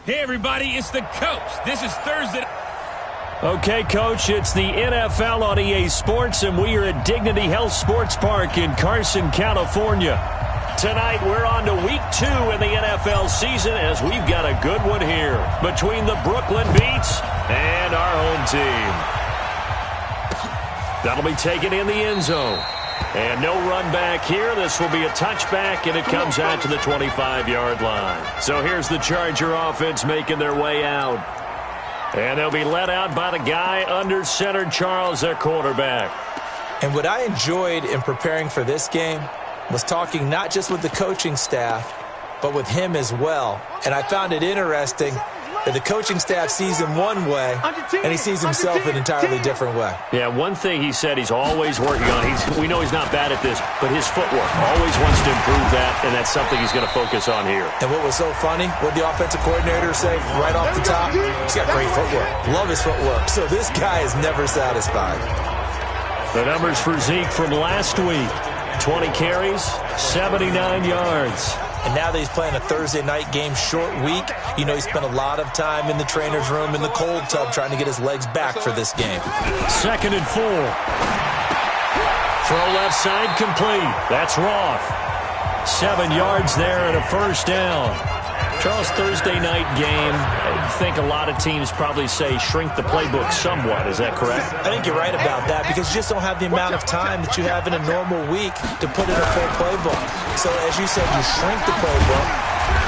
Hey, everybody, it's the coach. This is Thursday. Okay, Coach, it's the NFL on EA Sports, and we are at Dignity Health Sports Park in Carson, California. Tonight, we're on to Week 2 in the NFL season as we've got a good one here between the Brooklyn Beats and our home team. That'll be taken in the end zone. And no run back here. This will be a touchback, and it comes out to the 25-yard line. So here's the Charger offense making their way out. And they'll be led out by the guy under center, Charles, their quarterback. And what I enjoyed in preparing for this game was talking not just with the coaching staff, but with him as well. And I found it interesting that the coaching staff sees him one way, and he sees himself an entirely different way. Yeah, one thing he said he's always working on, we know he's not bad at this, but his footwork, always wants to improve that, and that's something he's going to focus on here. And what was so funny, what the offensive coordinator say right off the top, he's got great footwork. Love his footwork. So this guy is never satisfied. The numbers for Zeke from last week, 20 carries, 79 yards. And now that he's playing a Thursday night game, short week, you know he spent a lot of time in the trainer's room in the cold tub trying to get his legs back for this game. 2nd and 4. Throw left side complete. That's Roth. 7 yards there and a first down. Charles, Thursday night game, I think a lot of teams probably say shrink the playbook somewhat. Is that correct? I think you're right about that because you just don't have the amount of time that you have in a normal week to put in a full playbook. So as you said, you shrink the playbook,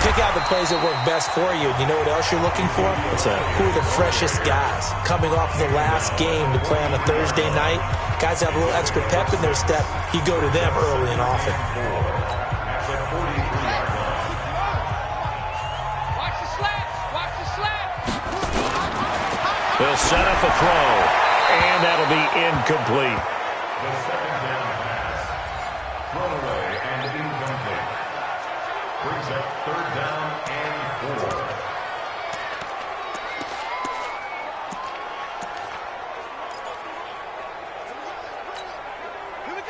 pick out the plays that work best for you. You know what else you're looking for? What's that? Who are the freshest guys coming off the last game to play on a Thursday night? Guys have a little extra pep in their step. You go to them early and often. They'll set up a throw, and that'll be incomplete. The second down pass, thrown away and incomplete. Brings up 3rd down and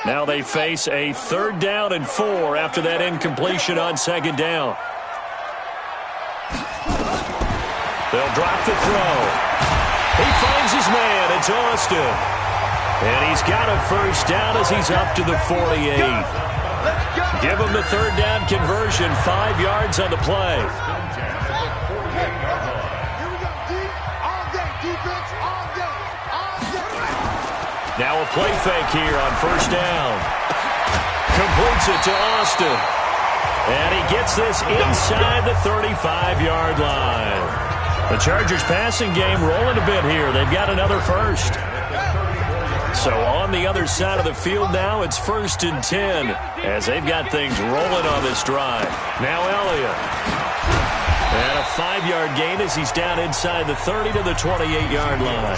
4. Now they face a 3rd down and 4 after that incompletion on 2nd down. They'll drop the throw. He finds his man. It's Austin. And he's got a first down as he's up to the 48. Give him the 3rd down conversion. 5 yards on the play. Now a play fake here on 1st down. Completes it to Austin. And he gets this inside the 35-yard line. The Chargers passing game rolling a bit here. They've got another first. So on the other side of the field now, it's 1st and 10 as they've got things rolling on this drive. Now Elliott. And a 5-yard gain as he's down inside the 30 to the 28-yard line.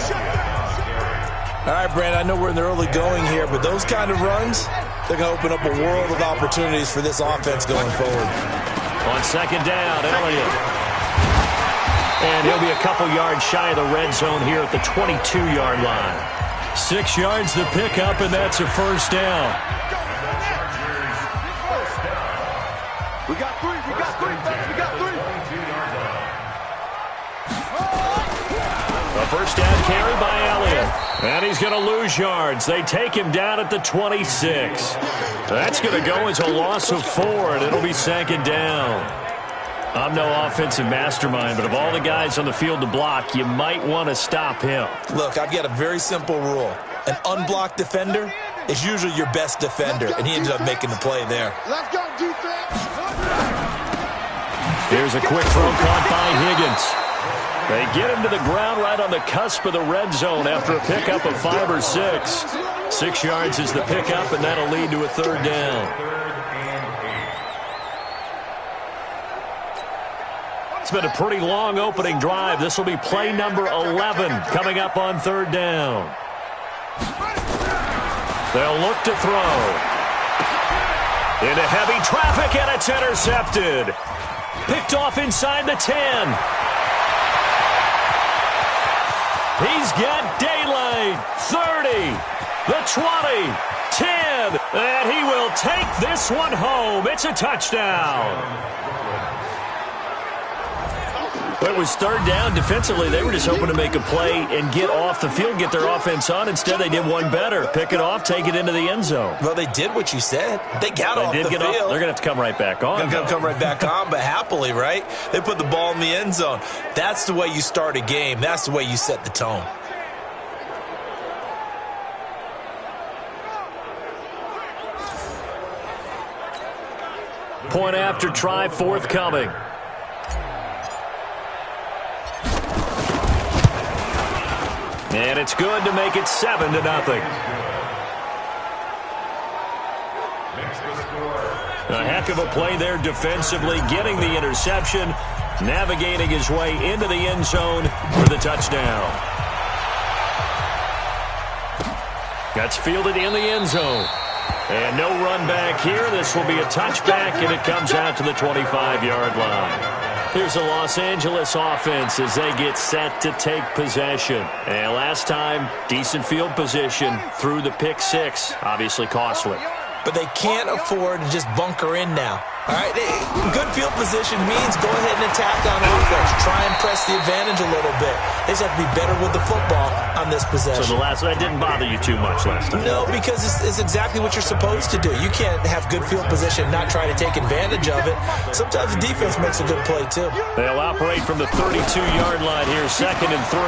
All right, Brandon, I know we're in the early going here, but those kind of runs, they're going to open up a world of opportunities for this offense going forward. On 2nd down, Elliott. And he'll be a couple yards shy of the red zone here at the 22-yard line. 6 yards the pickup, and that's a first down. We got three, fellas, we got three. A first down carry by Elliott. And he's going to lose yards. They take him down at the 26. That's going to go as a loss of 4, and it'll be 2nd down. I'm no offensive mastermind, but of all the guys on the field to block, you might want to stop him. Look, I've got a very simple rule. An unblocked defender is usually your best defender, and he ended up making the play there. Let's go, defense. Here's a quick throw caught by Higgins. They get him to the ground right on the cusp of the red zone after a pickup of 5 or 6. 6 yards is the pickup, and that'll lead to a 3rd down. It's been a pretty long opening drive. This will be play number 11 coming up on 3rd down. They'll look to throw. Into heavy traffic, and it's intercepted. Picked off inside the 10. He's got daylight. 30, the 20, 10, and he will take this one home. It's a touchdown. Well, it was third down. Defensively, they were just hoping to make a play and get off the field, get their offense on. Instead, they did one better. Pick it off, take it into the end zone. Well, they did what you said. They got off the field. They're going to have to come right back on. They're going to come right back on, but happily, right? They put the ball in the end zone. That's the way you start a game. That's the way you set the tone. Point after try forthcoming. And it's good to make it 7-0. A heck of a play there defensively, getting the interception, navigating his way into the end zone for the touchdown. That's fielded in the end zone. And no run back here. This will be a touchback, and it comes out to the 25-yard line. Here's the Los Angeles offense as they get set to take possession. And last time, decent field position through the pick six. Obviously costly. But they can't afford to just bunker in now. All right, good field position means go ahead and attack on offense. Try and press the advantage a little bit. They just have to be better with the football on this possession. So that didn't bother you too much last time? No, because it's exactly what you're supposed to do. You can't have good field position and not try to take advantage of it. Sometimes the defense makes a good play, too. They'll operate from the 32-yard line here, 2nd and 3.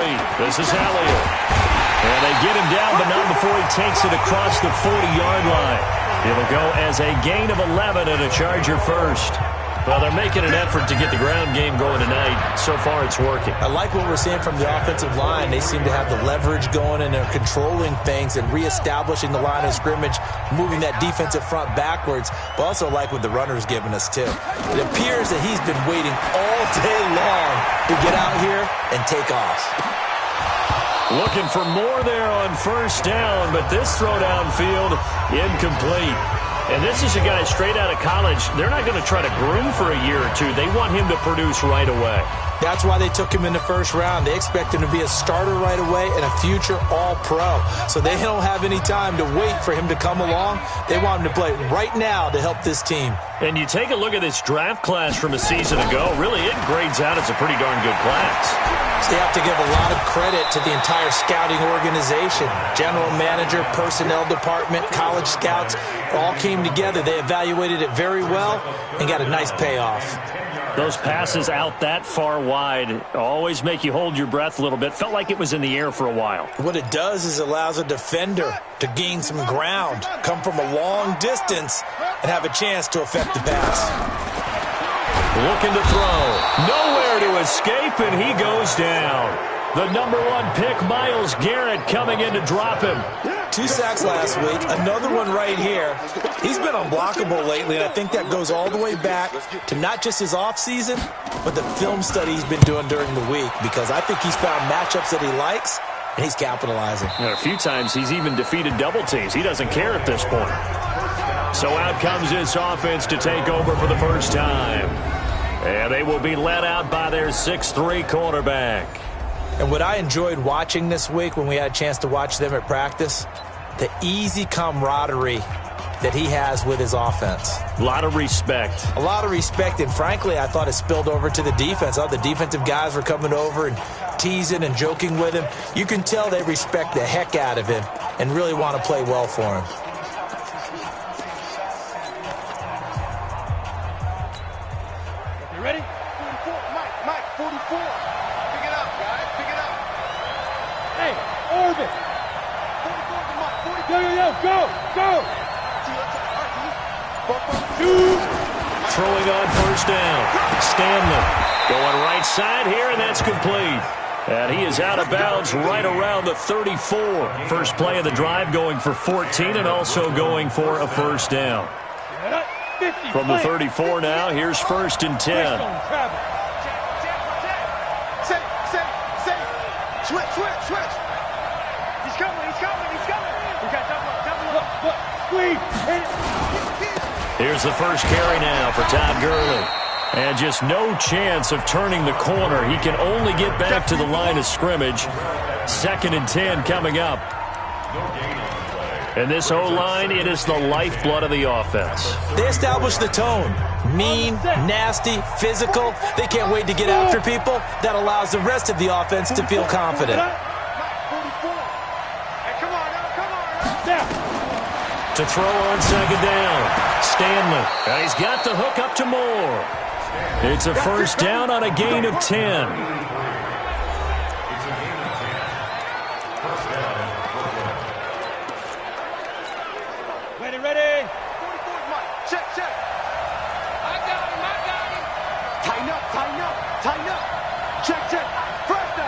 This is Elliott. And they get him down, but not before he takes it across the 40-yard line. It'll go as a gain of 11 and a Charger first. Well, they're making an effort to get the ground game going tonight. So far, it's working. I like what we're seeing from the offensive line. They seem to have the leverage going, and they're controlling things and reestablishing the line of scrimmage, moving that defensive front backwards. But also like what the runner's giving us, too. It appears that he's been waiting all day long to get out here and take off. Looking for more there on first down, but this throw downfield, incomplete. And this is a guy straight out of college. They're not going to try to groom for a year or two. They want him to produce right away. That's why they took him in the first round. They expect him to be a starter right away and a future all-pro. So they don't have any time to wait for him to come along. They want him to play right now to help this team. And you take a look at this draft class from a season ago. Really, it grades out as a pretty darn good class. So they have to give a lot of credit to the entire scouting organization. General manager, personnel department, college scouts all came together. They evaluated it very well and got a nice payoff. Those passes out that far wide always make you hold your breath a little bit. Felt like it was in the air for a while. What it does is it allows a defender to gain some ground, come from a long distance, and have a chance to affect the pass. Looking to throw. Nowhere to escape, and he goes down. The #1 pick, Myles Garrett, coming in to drop him. 2 sacks last week, another one right here. He's been unblockable lately, and I think that goes all the way back to not just his offseason, but the film study he's been doing during the week, because I think he's found matchups that he likes, and he's capitalizing. A few times he's even defeated double teams. He doesn't care at this point. So out comes this offense to take over for the first time. And they will be led out by their 6'3" quarterback. And what I enjoyed watching this week when we had a chance to watch them at practice, the easy camaraderie that he has with his offense. A lot of respect. A lot of respect, and frankly, I thought it spilled over to the defense. The defensive guys were coming over and teasing and joking with him. You can tell they respect the heck out of him and really want to play well for him. You ready? 44, Mike, 44. Pick it up, guys, pick it up. Hey, Orbit. 44, come on, 44. Go. Throwing on first down. Stanley going right side here, and that's complete. And he is out of bounds right around the 34. First play of the drive, going for 14 and also going for a first down. From the 34 now, here's 1st and 10. Say. Switch. He's coming. We got double. Squeeze. Here's the first carry now for Todd Gurley. And just no chance of turning the corner. He can only get back to the line of scrimmage. 2nd and 10 coming up. And this O-line, it is the lifeblood of the offense. They establish the tone. Mean, nasty, physical. They can't wait to get after people. That allows the rest of the offense to feel confident. To throw on second down, Stanley. And he's got the hook up to Moore. It's a first down on a gain of 10. Ready. 44's Mike. Check. I got him. Tighten up. Check. Fresno.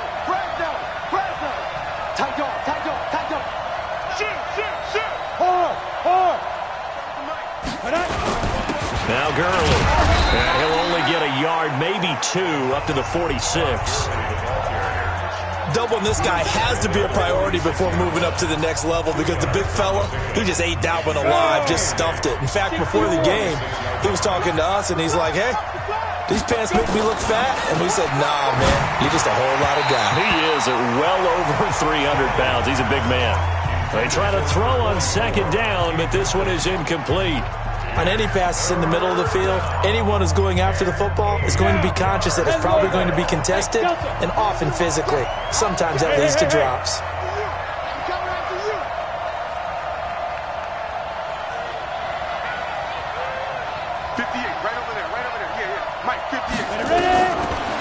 Tight on. Shoot. Hard. Now Gurley. And he'll only get a yard, maybe 2, up to the 46. Doubling this guy has to be a priority before moving up to the next level because the big fella, he just ate that one alive, just stuffed it. In fact, before the game, he was talking to us, and he's like, hey, these pants make me look fat. And we said, nah, man, you're just a whole lot of guy. He is at well over 300 pounds. He's a big man. They try to throw on second down, but this one is incomplete. On any passes in the middle of the field, anyone who's going after the football is going to be conscious that it's probably going to be contested and often physically. Sometimes that leads to drops.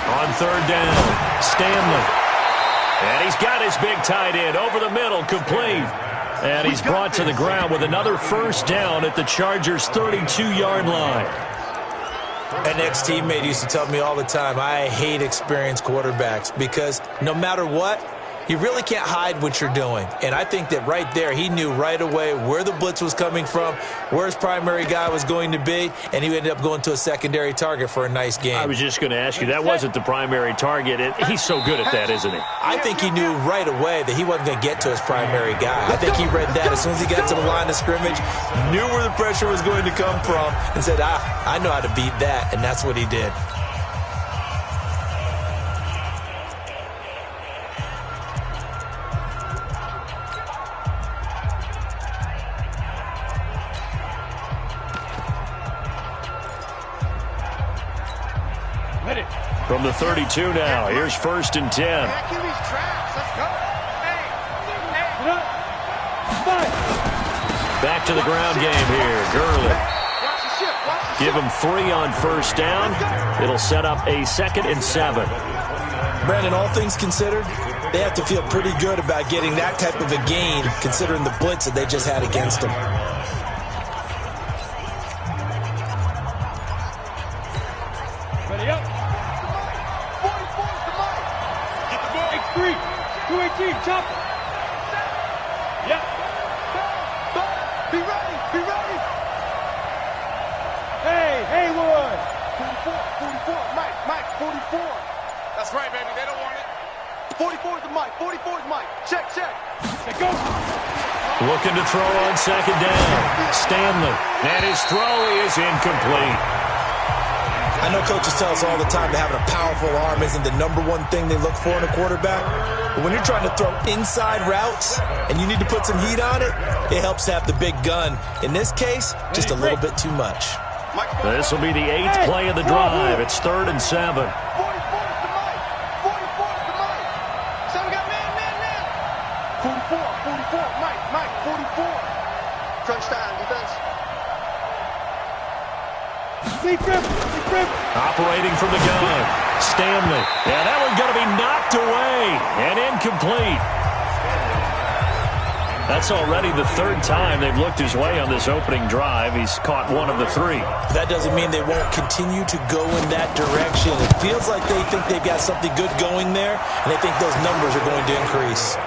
On third down, Stanley. And he's got his big tight end over the middle, complete. And he's brought to the ground with another first down at the Chargers' 32-yard line. An ex-teammate used to tell me all the time, I hate experienced quarterbacks because no matter what, you really can't hide what you're doing. And I think that right there, he knew right away where the blitz was coming from, where his primary guy was going to be, and he ended up going to a secondary target for a nice game. I was just going to ask you, that wasn't the primary target. He's so good at that, isn't he? I think he knew right away that he wasn't going to get to his primary guy. I think he read that as soon as he got to the line of scrimmage, knew where the pressure was going to come from, and said, I know how to beat that, and that's what he did. From the 32 now, here's first and 10. Back to the ground game here, Gurley. Give him 3 on first down. It'll set up a 2nd and 7. Brandon, all things considered, they have to feel pretty good about getting that type of a gain considering the blitz that they just had against them. Ready up. 218, chop it. Yep. Be ready. Hey, Haywood. 44, Mike, 44. That's right, baby, they don't want it. 44 is the Mike, check. Let's go. Looking to throw on second down. Stanley, and his throw is incomplete. I know coaches tell us all the time that having a powerful arm isn't the #1 thing they look for in a quarterback. But when you're trying to throw inside routes and you need to put some heat on it, it helps to have the big gun. In this case, just a little bit too much. This will be the 8th play of the drive. It's 3rd and 7. 44 So we got man. 44, Mike, 44. Crunch time, defense. Deep grip. Operating from the gun. Stanley. Yeah, that one's going to be knocked away and incomplete. That's already the 3rd time they've looked his way on this opening drive. He's caught 1 of the 3. That doesn't mean they won't continue to go in that direction. It feels like they think they've got something good going there, and they think those numbers are going to increase.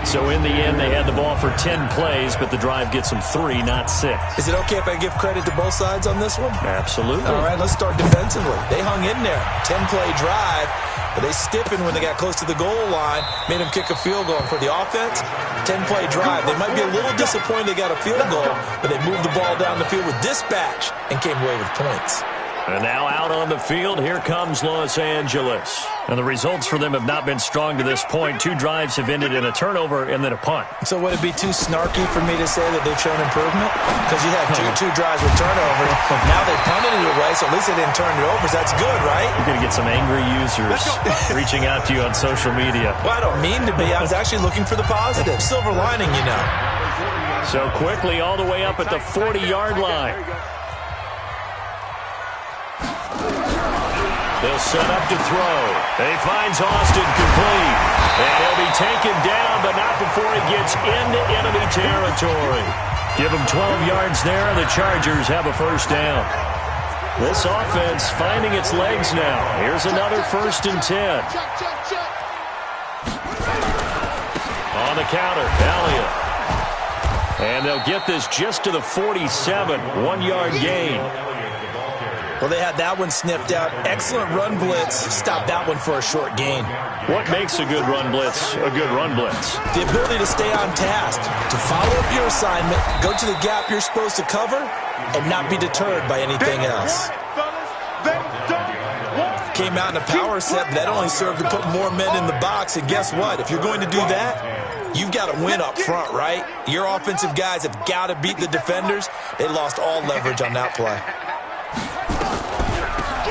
So in the end, they had the ball for 10 plays, but the drive gets them 3, not 6. Is it okay if I give credit to both sides on this one? Absolutely. All right, let's start defensively. They hung in there. 10-play drive, but they stiffened when they got close to the goal line, made them kick a field goal. And for the offense, 10-play drive. They might be a little disappointed they got a field goal, but they moved the ball down the field with dispatch and came away with points. And now out on the field, here comes Los Angeles. And the results for them have not been strong to this point. 2 drives have ended in a turnover and then a punt. So would it be too snarky for me to say that they've shown improvement? Because you had two drives with turnovers. Now they punted it away, so at least they didn't turn it over. So that's good, right? You're going to get some angry users reaching out to you on social media. Well, I don't mean to be. I was actually looking for the positive. Silver lining, you know. So quickly all the way up at the 40-yard line. They'll set up to throw. He finds Austin complete. And he'll be taken down, but not before he gets into enemy territory. Give him 12 yards there, and the Chargers have a first down. This offense finding its legs now. Here's another 1st and 10. On the counter, Elliott. And they'll get this just to the 47, 1-yard gain. Well, they had that one sniffed out. Excellent run blitz. Stop that one for a short gain. What makes a good run blitz a good run blitz? The ability to stay on task, to follow up your assignment, go to the gap you're supposed to cover, and not be deterred by anything else. Came out in a power set, but that only served to put more men in the box. And guess what? If you're going to do that, you've got to win up front, right? Your offensive guys have got to beat the defenders. They lost all leverage on that play.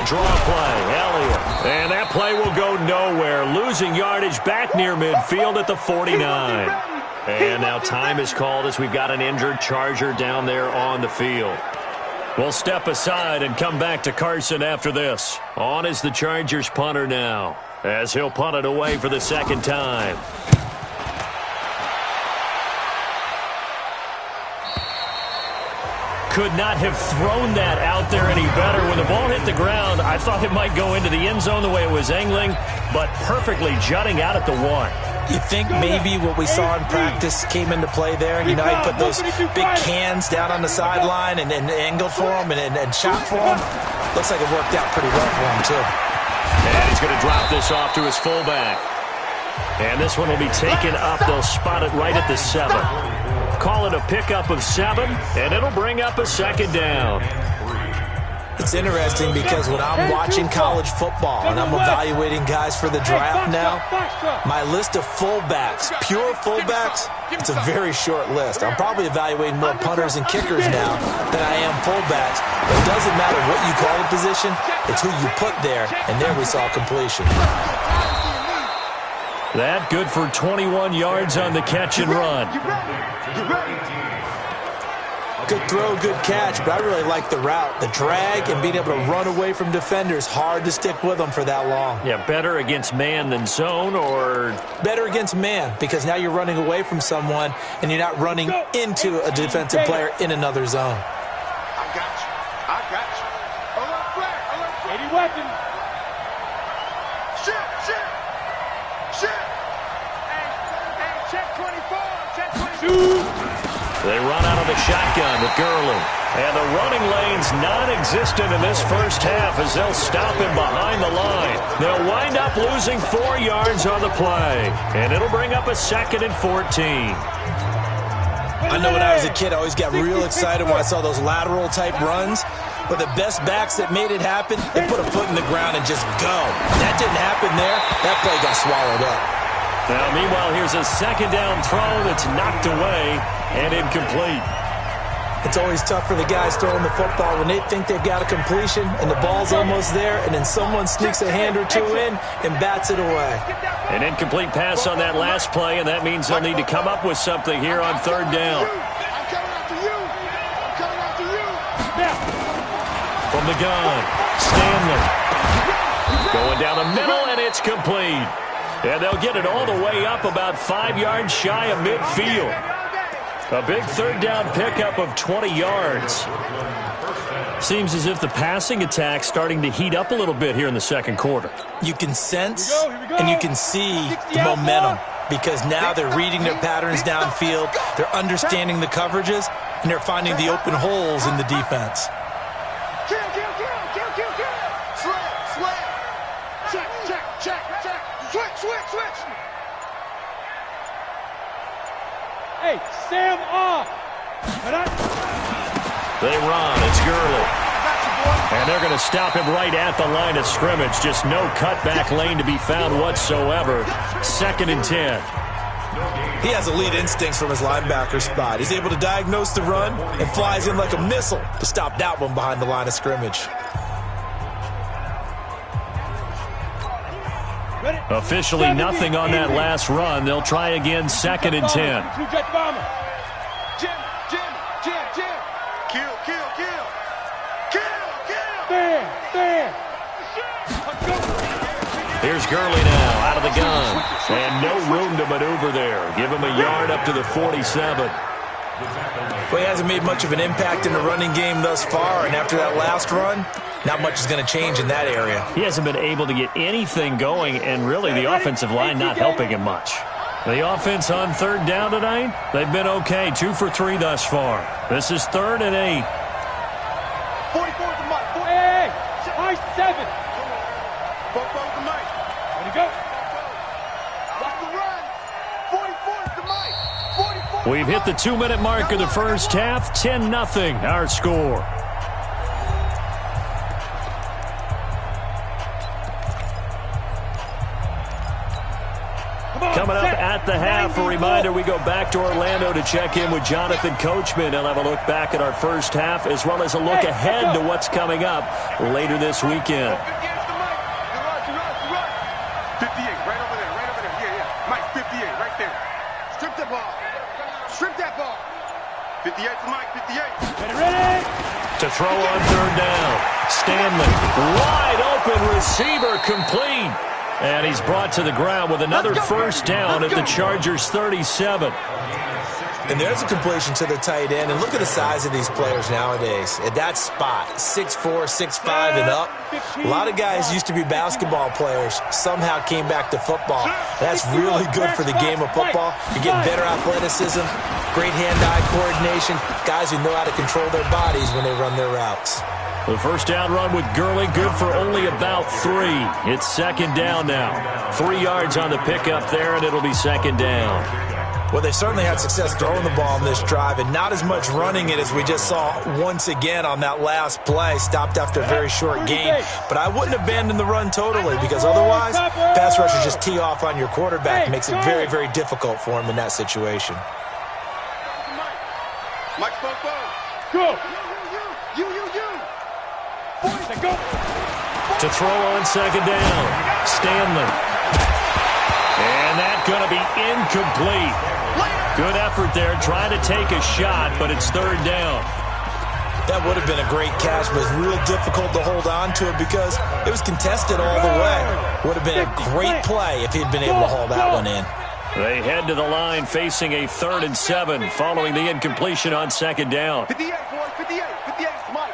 Draw play, Elliott. And that play will go nowhere. Losing yardage back near midfield at the 49. And now time is called as we've got an injured Charger down there on the field. We'll step aside and come back to Carson after this. On is the Chargers punter now, as he'll punt it away for the 2nd time. Could not have thrown that out there any better. When the ball hit the ground, I thought it might go into the end zone the way it was angling, but perfectly jutting out at the 1. You think maybe what we saw in practice came into play there? You know, he put those big cans down on the sideline and angled for him and shot for him. Looks like it worked out pretty well for him, too. And he's going to drop this off to his fullback. And this one will be taken up. They'll spot it right at the 7. Call it a pickup of 7, and it'll bring up a 2nd down. It's interesting because when I'm watching college football and I'm evaluating guys for the draft now, my list of fullbacks, pure fullbacks, it's a very short list. I'm probably evaluating more punters and kickers now than I am fullbacks. But it doesn't matter what you call the position, it's who you put there, and there we saw completion. That good for 21 yards on the catch and run. Good throw, good catch, but I really like the route. The drag and being able to run away from defenders, hard to stick with them for that long. Yeah, better against man than zone, or? Better against man, because now you're running away from someone and you're not running into a defensive player in another zone. I got you. Alert flag, alert flag. 80 weapons. Shit. Hey, check 24, check 22. They run out of the shotgun with Gurley. And the running lane's non-existent in this first half as they'll stop him behind the line. They'll wind up losing 4 yards on the play. And it'll bring up a 2nd and 14. I know when I was a kid, I always got real excited when I saw those lateral-type runs. But the best backs that made it happen, they put a foot in the ground and just go. That didn't happen there. That play got swallowed up. Now, meanwhile, here's a 2nd down throw that's knocked away and incomplete. It's always tough for the guys throwing the football when they think they've got a completion and the ball's almost there, and then someone sneaks a hand or two in and bats it away. An incomplete pass on that last play, and that means they'll need to come up with something here on 3rd down. I'm coming after you. From the gun, Stanley. Going down the middle, and it's complete. And they'll get it all the way up about 5 yards shy of midfield. A big 3rd down pickup of 20 yards. Seems as if the passing attack's starting to heat up a little bit here in the 2nd quarter. You can sense and you can see the momentum because now they're reading their patterns downfield, they're understanding the coverages, and they're finding the open holes in the defense. Kill. Slam. Check. Hey, Sam off. They run. It's Gurley. Got you, boy. And they're going to stop him right at the line of scrimmage. Just no cutback lane to be found whatsoever. 2nd and 10. He has elite instincts from his linebacker spot. He's able to diagnose the run and flies in like a missile to stop that one behind the line of scrimmage. Officially nothing on that last run. They'll try again, 2nd and 10. Here's Gurley now out of the gun. And no room to maneuver there. Give him a yard up to the 47. Well, he hasn't made much of an impact in the running game thus far, and after that last run, not much is going to change in that area. He hasn't been able to get anything going, and really the offensive line not helping him much. The offense on 3rd down tonight, they've been okay. 2 for 3 thus far. This is 3rd and 8. 44 to Mike. Hey, high 7. Go to Mike. Ready, go. Watch the run. 44 to Mike. 44. We've hit the 2-minute mark of the first half. 10-0 our score. Coming up at the half, a reminder, we go back to Orlando to check in with Jonathan Coachman. He'll have a look back at our first half as well as a look ahead to what's coming up later this weekend. 58, right over there, yeah. Mike, 58, right there. Strip that ball. Strip that ball. 58 to Mike, 58. Ready? To throw on 3rd down. Stanley, wide open receiver, complete. And he's brought to the ground with another first down at the Chargers' 37. And there's a completion to the tight end. And look at the size of these players nowadays. At that spot, 6'4", 6'5", and up. A lot of guys used to be basketball players. Somehow came back to football. That's really good for the game of football. You're getting better athleticism, great hand-eye coordination, guys who know how to control their bodies when they run their routes. The first down run with Gurley, good for only about 3. It's 2nd down now. 3 yards on the pickup there, and it'll be 2nd down. Well, they certainly had success throwing the ball on this drive, and not as much running it as we just saw once again on that last play, stopped after a very short gain. But I wouldn't abandon the run totally, because otherwise, pass rushers just tee off on your quarterback. It makes it very, very difficult for him in that situation. Mike, go. Go. To throw on 2nd down, Stanley. And that's going to be incomplete. Good effort there, trying to take a shot, but it's 3rd down. That would have been a great catch, but it's real difficult to hold on to it because it was contested all the way. Would have been a great play if he'd been able to haul that one in. They head to the line facing a 3rd and 7 following the incompletion on 2nd down. 58, boys, 58. 58 is Mike.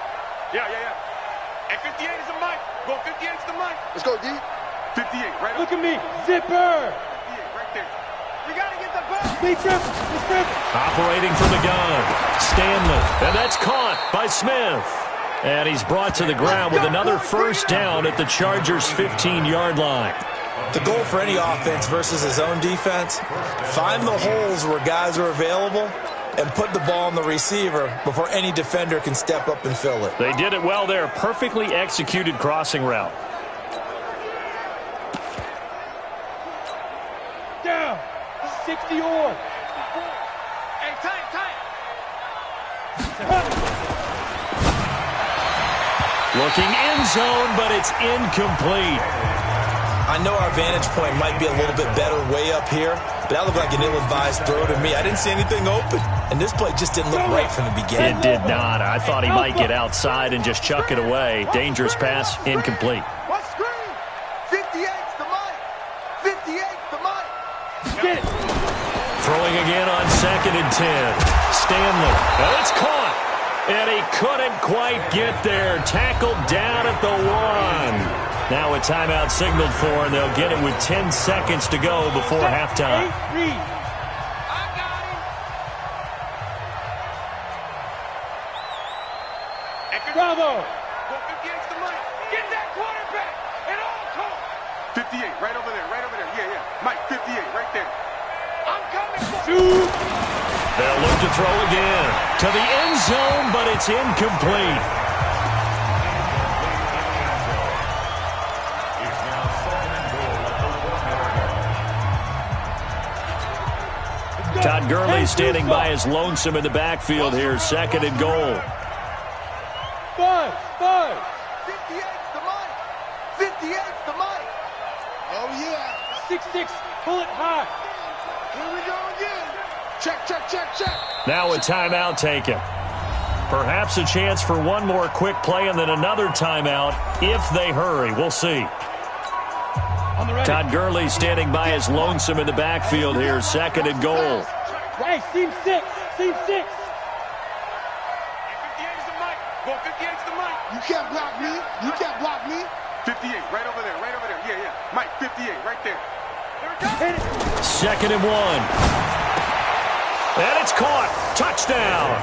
Yeah. And 58 is a Mike. Go 58 is the Mike. Let's go, D. 58, right. Look at me. Zipper. 58, right there. We got to get the ball. Big trip. Operating from the gun, Stanley. And that's caught by Smith. And he's brought to the ground with another first down at the Chargers' 15-yard line. The goal for any offense versus his own defense, find the holes where guys are available and put the ball on the receiver before any defender can step up and fill it. They did it well there. Perfectly executed crossing route. Down. 60 or. Hey, tight. Looking end zone, but it's incomplete. I know our vantage point might be a little bit better way up here, but that looked like an ill-advised throw to me. I didn't see anything open, and this play just didn't look right from the beginning. It did not. I thought he might get outside and just chuck it away. Dangerous pass, incomplete. What screen? 58's the Mike. 58's the Mike. Get it. Throwing again on 2nd and 10. Stanley. And it's caught. And he couldn't quite get there. Tackled down at the 1. Now a timeout signaled for, and they'll get it with 10 seconds to go before halftime. Bravo! 58's the Mike. Get that quarterback at all costs. 58, right over there. Yeah. Mike, 58, right there. I'm coming for you. They'll look to throw again. To the end zone, but it's incomplete. Todd Gurley standing by as lonesome in the backfield here. 2nd and goal. 5. 58's the mic. 58's the mic. Oh, yeah. 6-6. Pull it high. Here we go again. Check. Now a timeout taken. Perhaps a chance for one more quick play and then another timeout if they hurry. We'll see. Todd Gurley standing by as lonesome in the backfield here. 2nd and goal. Hey, seam 6. 58's the mic. Well, 58's the mic. You can't block me. 58, right over there. Yeah. Mike, 58, right there. There we go. 2nd and 1. And it's caught. Touchdown.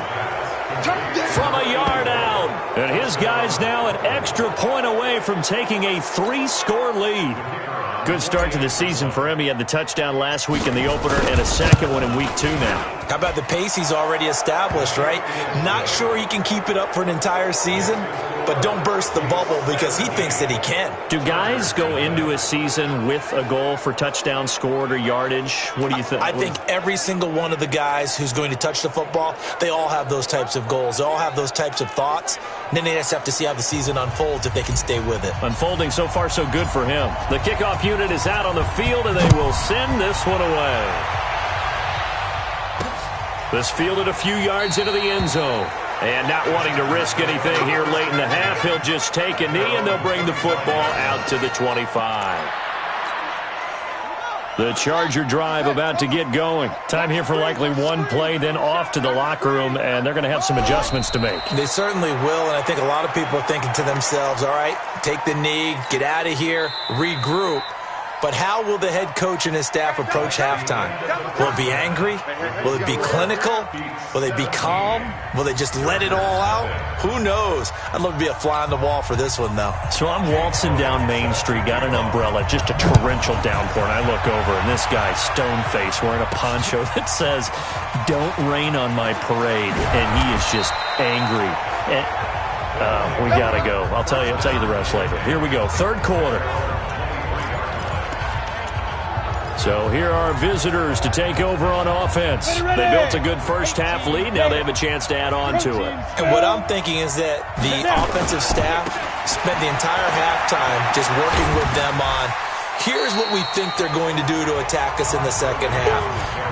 From a yard out. And his guy's now an extra point away from taking a 3-score lead. Good start to the season for him. He had the touchdown last week in the opener and a second one in week 2 now. How about the pace he's already established, right? Not sure he can keep it up for an entire season, but don't burst the bubble because he thinks that he can. Do guys go into a season with a goal for touchdown scored or yardage? What do you think? I think every single one of the guys who's going to touch the football, they all have those types of goals. They all have those types of thoughts. And then they just have to see how the season unfolds if they can stay with it. Unfolding so far so good for him. The kickoff unit is out on the field, and they will send this one away. This fielded a few yards into the end zone. And not wanting to risk anything here late in the half, he'll just take a knee, and they'll bring the football out to the 25. The Charger drive about to get going. Time here for likely one play, then off to the locker room, and they're going to have some adjustments to make. They certainly will, and I think a lot of people are thinking to themselves, all right, take the knee, get out of here, regroup. But how will the head coach and his staff approach halftime? Will it be angry? Will it be clinical? Will they be calm? Will they just let it all out? Who knows? I'd love to be a fly on the wall for this one, though. So I'm waltzing down Main Street, got an umbrella, just a torrential downpour, and I look over, and this guy, stone-faced, wearing a poncho that says, "Don't rain on my parade," and he is just angry. And, we got to go. I'll tell you the rest later. Here we go, 3rd quarter. So here are visitors to take over on offense. They built a good first half lead. Now they have a chance to add on to it. And what I'm thinking is that the offensive staff spent the entire halftime just working with them on, here's what we think they're going to do to attack us in the second half.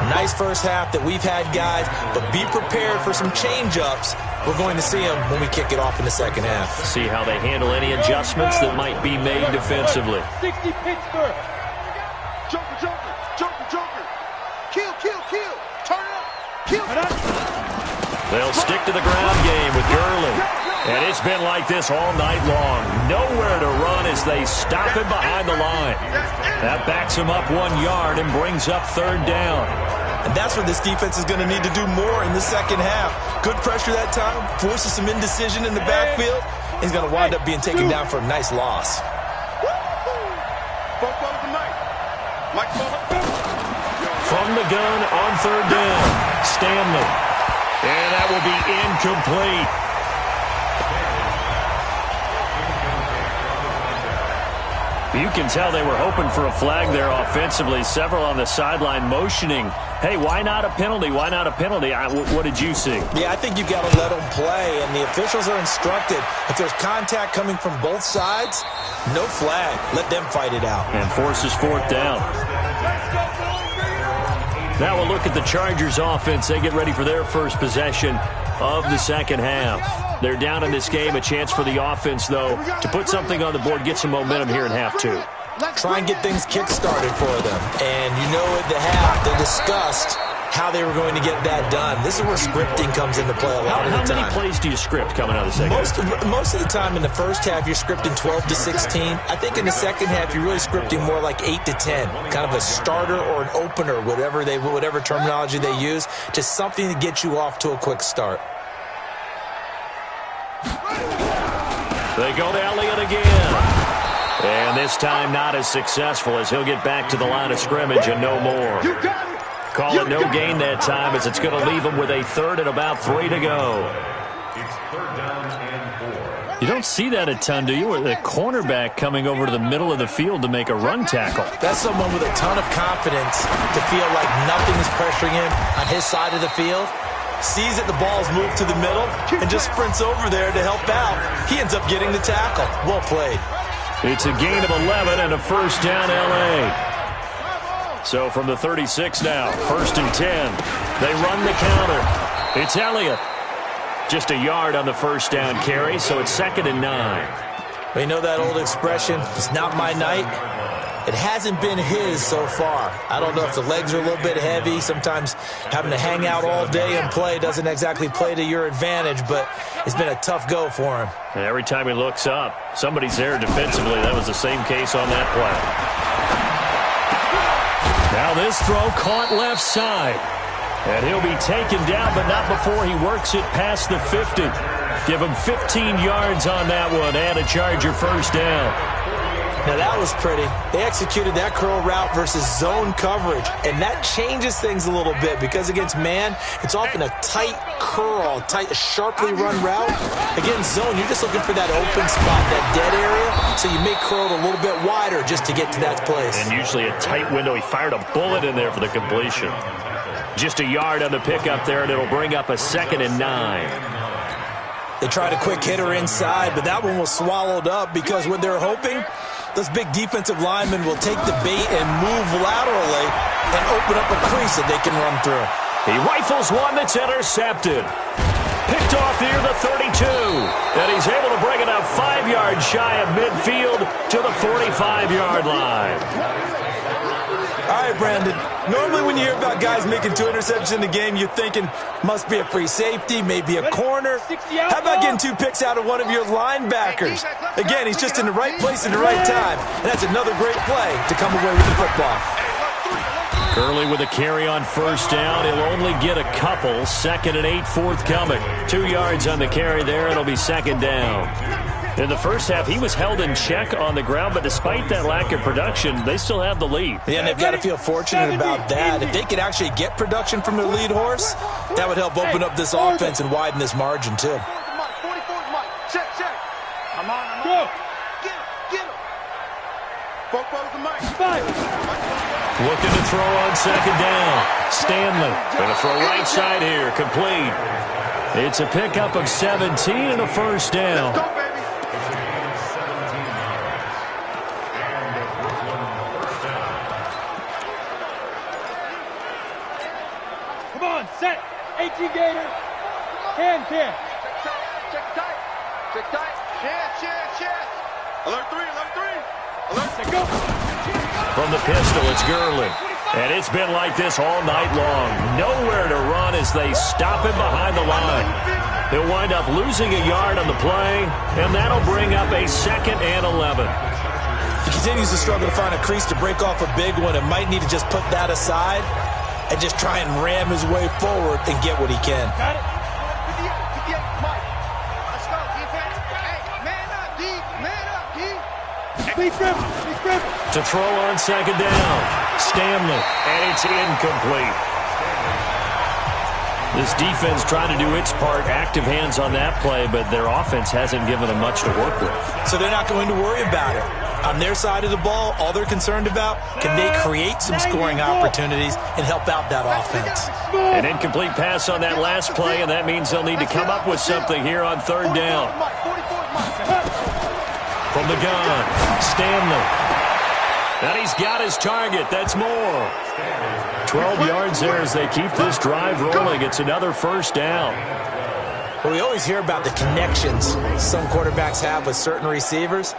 Nice first half that we've had, guys, but be prepared for some change-ups. We're going to see them when we kick it off in the second half. See how they handle any adjustments that might be made defensively. 60 Pittsburgh. Joker. Kill. Turn it up. Kill. They'll stick to the ground game with Gurley. And it's been like this all night long. Nowhere to run as they stop him behind the line. That backs him up 1 yard and brings up 3rd down. And that's what this defense is going to need to do more in the second half. Good pressure that time, forces some indecision in the backfield. He's going to wind up being taken down for a nice loss. From the gun on 3rd down, Stanley. And that will be incomplete. You can tell they were hoping for a flag there offensively. Several on the sideline motioning, hey, why not a penalty? Why not a penalty? What did you see? Yeah, I think you've got to let them play, and the officials are instructed. If there's contact coming from both sides, no flag. Let them fight it out. And forces 4th down. Now we'll look at the Chargers offense. They get ready for their first possession of the second half. They're down in this game. A chance for the offense, though, to put something on the board, get some momentum here in half 2. Try and get things kick-started for them. And you know at the half, they discussed how they were going to get that done. This is where scripting comes into play a lot of the time. How many plays do you script coming out of the second half? Most of the time in the first half, you're scripting 12 to 16. I think in the second half, you're really scripting more like 8 to 10. Kind of a starter or an opener, whatever terminology they use. Just something to get you off to a quick start. They go to Elliott again. And this time not as successful as he'll get back to the line of scrimmage and no more. Call it no gain that time as it's going to leave him with a 3rd and about 3 to go. It's 3rd down and 4. You don't see that a ton, do you? Or the cornerback coming over to the middle of the field to make a run tackle. That's someone with a ton of confidence to feel like nothing is pressuring him on his side of the field. Sees that the ball's moved to the middle and just sprints over there to help out. He ends up getting the tackle. Well played. It's a gain of 11 and a first down L.A. So from the 36 now, 1st and 10. They run the counter. It's Elliott. Just a yard on the first down carry, so it's 2nd and 9. We know that old expression, it's not my night. It hasn't been his so far. I don't know if the legs are a little bit heavy. Sometimes having to hang out all day and play doesn't exactly play to your advantage, but it's been a tough go for him. And every time he looks up, somebody's there defensively. That was the same case on that play. Now this throw caught left side. And he'll be taken down, but not before he works it past the 50. Give him 15 yards on that one and a Charger first down. Now that was pretty. They executed that curl route versus zone coverage, and that changes things a little bit because against man, it's often a tight curl, sharply run route. Against zone, you're just looking for that open spot, that dead area, so you make curl a little bit wider just to get to that place. And usually a tight window. He fired a bullet in there for the completion. Just a yard on the pickup there, and it'll bring up a 2nd and 9. They tried a quick hitter inside, but that one was swallowed up because what they're hoping, those big defensive linemen will take the bait and move laterally and open up a crease that they can run through. He rifles one that's intercepted. Picked off near the 32. And he's able to bring it up 5 yards shy of midfield to the 45-yard line. All right, Brandon. Normally when you hear about guys making 2 interceptions in the game, you're thinking must be a free safety, maybe a corner. How about getting 2 picks out of one of your linebackers? Again, he's just in the right place at the right time. And that's another great play to come away with the football. Gurley with a carry on first down. He'll only get a couple. 2nd and 8 forthcoming. 2 yards on the carry there. It'll be 2nd down. In the first half, he was held in check on the ground, but despite that lack of production, they still have the lead. Yeah, and they've got to feel fortunate about that. If they could actually get production from their lead horse, that would help open up this offense and widen this margin, too. Check. I'm on. Go. Get him. Looking to throw on 2nd down. Stanley going to throw right side here. Complete. It's a pickup of 17 and a first down. Let's go, baby. Come on, set. 18 Gator. Can. Check tight. Chance. Alert 3. Let's go. From the pistol, it's Gurley. And it's been like this all night long. Nowhere to run as they stop him behind the line. He'll wind up losing a yard on the play, and that'll bring up a 2nd and 11. He continues to struggle to find a crease to break off a big one and might need to just put that aside and just try and ram his way forward and get what he can. Got it. 58, Mike. Let's go, defense. Hey, man up, D. Big grip. To throw on 2nd down. Stanley, and it's incomplete. This defense trying to do its part, active hands on that play, but their offense hasn't given them much to work with. So they're not going to worry about it. On their side of the ball, all they're concerned about, can they create some scoring opportunities and help out that offense? An incomplete pass on that last play, and that means they'll need to come up with something here on 3rd down. From the gun, Stanley. And he's got his target. That's more. 12 yards there as they keep this drive rolling. It's another first down. Well, we always hear about the connections some quarterbacks have with certain receivers.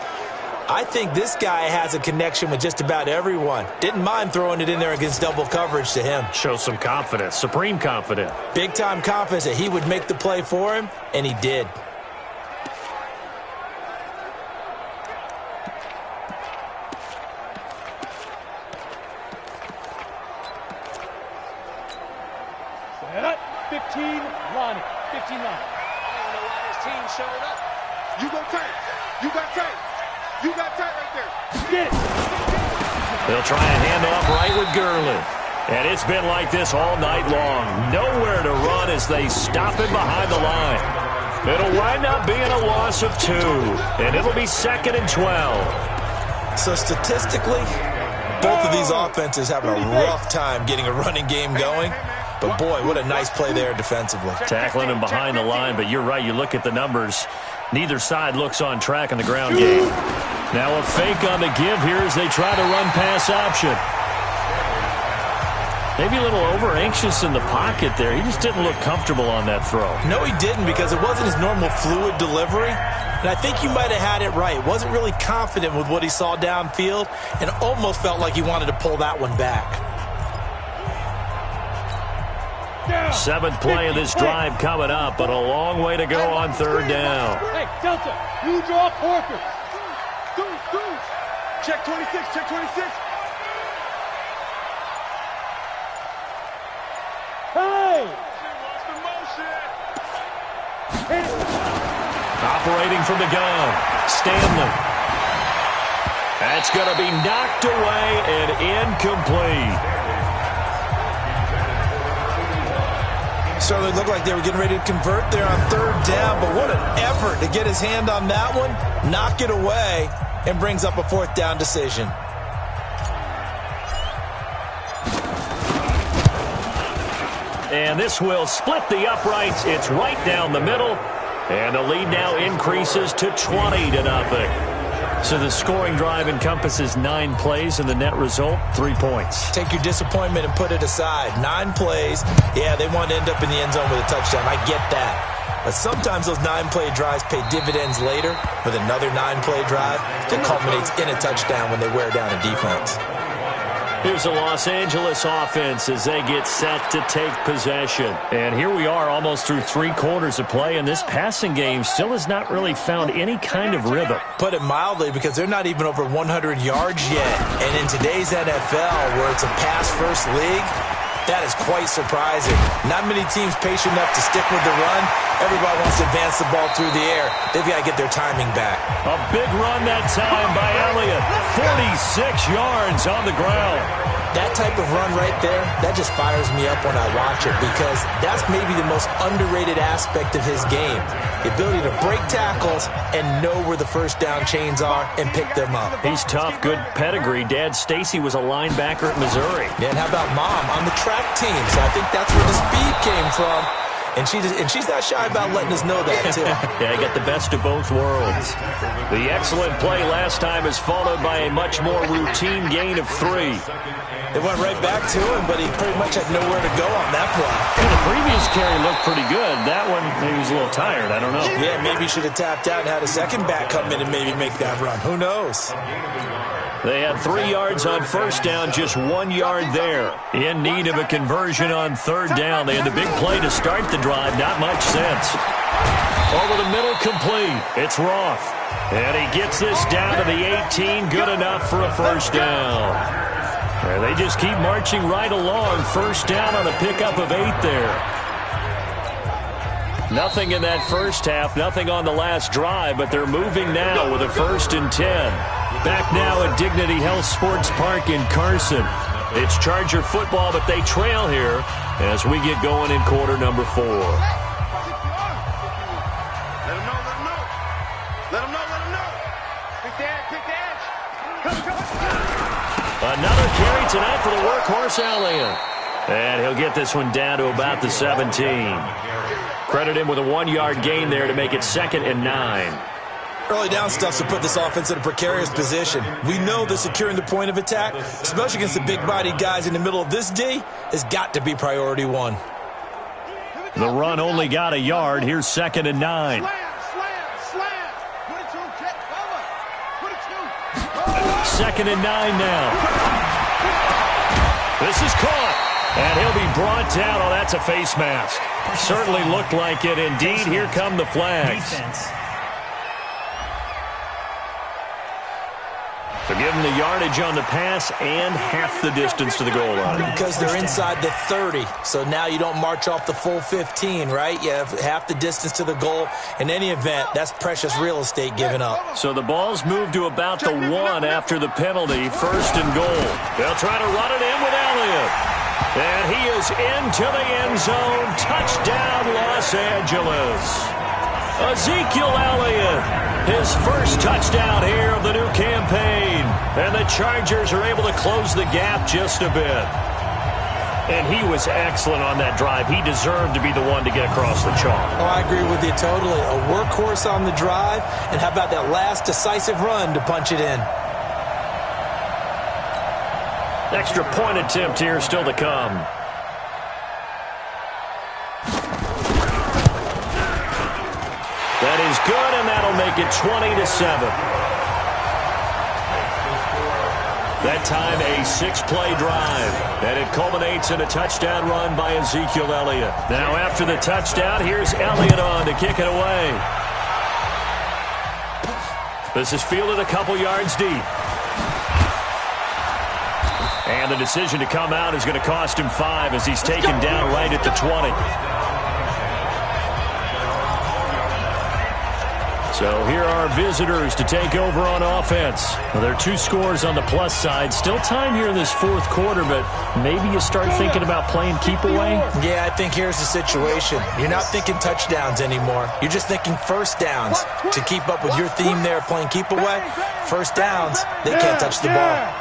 I think this guy has a connection with just about everyone. Didn't mind throwing it in there against double coverage to him. Shows some confidence, supreme confidence. Big-time confidence that he would make the play for him, and he did. Set. 15 line. I don't know why this team showed up. You go tight. You got tight right there. Get it. They'll try a handoff right with Gurley. And it's been like this all night long. Nowhere to run as they stop him behind the line. It'll wind up being a loss of 2, and it'll be 2nd and 12. So statistically, both of these offenses having a rough time getting a running game going. But, boy, what a nice play there defensively. Tackling him behind the line, but you're right. You look at the numbers. Neither side looks on track in the ground game. Now a fake on the give here as they try to run pass option. Maybe a little over-anxious in the pocket there. He just didn't look comfortable on that throw. No, he didn't, because it wasn't his normal fluid delivery. And I think you might have had it right. Wasn't really confident with what he saw downfield and almost felt like he wanted to pull that one back. 7th play of this drive coming up, but a long way to go on 3rd down. Hey, Delta, you draw quarters. Check 26, check 26. Hey! Operating from the gun, Stanley. That's going to be knocked away and incomplete. Certainly looked like they were getting ready to convert there on 3rd down, but what an effort to get his hand on that one, knock it away, and brings up a 4th down decision. And this will split the uprights. It's right down the middle, and the lead now increases to 20-0. So the scoring drive encompasses 9 plays, and the net result, 3 points. Take your disappointment and put it aside. 9 plays. Yeah, they want to end up in the end zone with a touchdown. I get that. But sometimes those 9-play drives pay dividends later with another 9-play drive that culminates in a touchdown when they wear down a defense. Here's the Los Angeles offense as they get set to take possession. And here we are almost through 3 quarters of play, and this passing game still has not really found any kind of rhythm. Put it mildly, because they're not even over 100 yards yet. And in today's NFL, where it's a pass-first league, that is quite surprising. Not many teams patient enough to stick with the run. Everybody wants to advance the ball through the air. They've got to get their timing back. A big run that time by Elliott. 46 yards on the ground. That type of run right there, that just fires me up when I watch it, because that's maybe the most underrated aspect of his game. The ability to break tackles and know where the first down chains are and pick them up. He's tough, good pedigree. Dad Stacy was a linebacker at Missouri. Yeah, and how about Mom on the track team? So I think that's where the speed came from. And she's not shy about letting us know that, too. Yeah, got the best of both worlds. The excellent play last time is followed by a much more routine gain of 3. They went right back to him, but he pretty much had nowhere to go on that play. And the previous carry looked pretty good. That one, maybe he was a little tired. I don't know. Yeah, maybe he should have tapped out and had a second back come in and maybe make that run. Who knows? They had 3 yards on first down, just 1 yard there. In need of a conversion on 3rd down. They had the big play to start the drive. Not much sense. Over the middle, complete. It's Roth. And he gets this down to the 18. Good enough for a first down. And they just keep marching right along. First down on a pickup of 8 there. Nothing in that first half, nothing on the last drive, but they're moving now with a 1st and 10. Back now at Dignity Health Sports Park in Carson. It's Charger football, but they trail here as we get going in quarter number 4. Let him know. Let him know. Pick the edge. Another carry tonight for the workhorse Elliott. And he'll get this one down to about the 17. Credit him with a 1-yard gain there to make it 2nd and 9. Early down stuff to put this offense in a precarious position. We know that securing the point of attack, especially against the big-bodied guys in the middle of this D, has got to be priority 1. The run only got a yard. Here's 2nd and 9. Slam. 2nd and 9 now. This is caught. And he'll be brought down. Oh, that's a face mask. Certainly looked like it. Indeed, here come the flags. So give them the yardage on the pass and half the distance to the goal line. Because they're inside the 30, so now you don't march off the full 15, right? You have half the distance to the goal. In any event, that's precious real estate given up. So the ball's moved to about the 1 after the penalty. 1st and goal. They'll try to run it in with Elliott. And he is into the end zone. Touchdown, Los Angeles. Ezekiel Elliott, his first touchdown here of the new campaign. And the Chargers are able to close the gap just a bit. And he was excellent on that drive. He deserved to be the one to get across the chalk. Oh, I agree with you totally. A workhorse on the drive, and how about that last decisive run to punch it in? Extra point attempt here still to come. That is good, and that'll make it 20-7. That time a 6-play drive, and it culminates in a touchdown run by Ezekiel Elliott. Now after the touchdown, here's Elliott on to kick it away. This is fielded a couple yards deep. And the decision to come out is going to cost him 5 as he's taken down right at the 20. So here are visitors to take over on offense. Well, there are 2 scores on the plus side. Still time here in this fourth quarter, but maybe you start thinking about playing keep away? Yeah, I think here's the situation. You're not thinking touchdowns anymore. You're just thinking first downs. To keep up with your theme there, playing keep away, first downs, they can't touch the ball.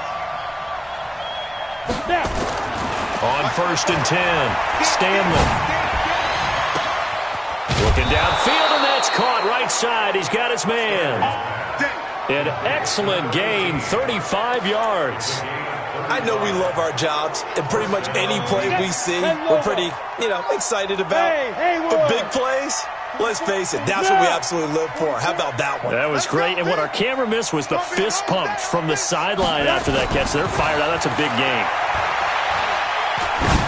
On 1st and 10, Stanley. Looking downfield, and that's caught right side. He's got his man. An excellent gain, 35 yards. I know we love our jobs, and pretty much any play we see, we're pretty, excited about. But big plays, let's face it, that's what we absolutely live for. How about that one? That was great, and what our camera missed was the fist pump from the sideline after that catch. They're fired out. That's a big gain.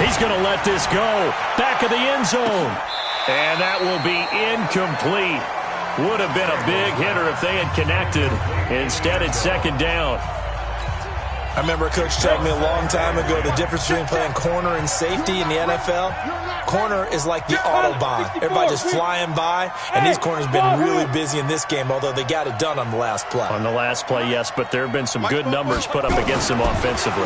He's going to let this go. Back of the end zone. And that will be incomplete. Would have been a big hitter if they had connected. Instead, it's second down. I remember a coach telling me a long time ago the difference between playing corner and safety in the NFL. Corner is like the Autobahn. Everybody just flying by, and these corners have been really busy in this game, although they got it done on the last play. On the last play, yes, but there have been some good numbers put up against them offensively.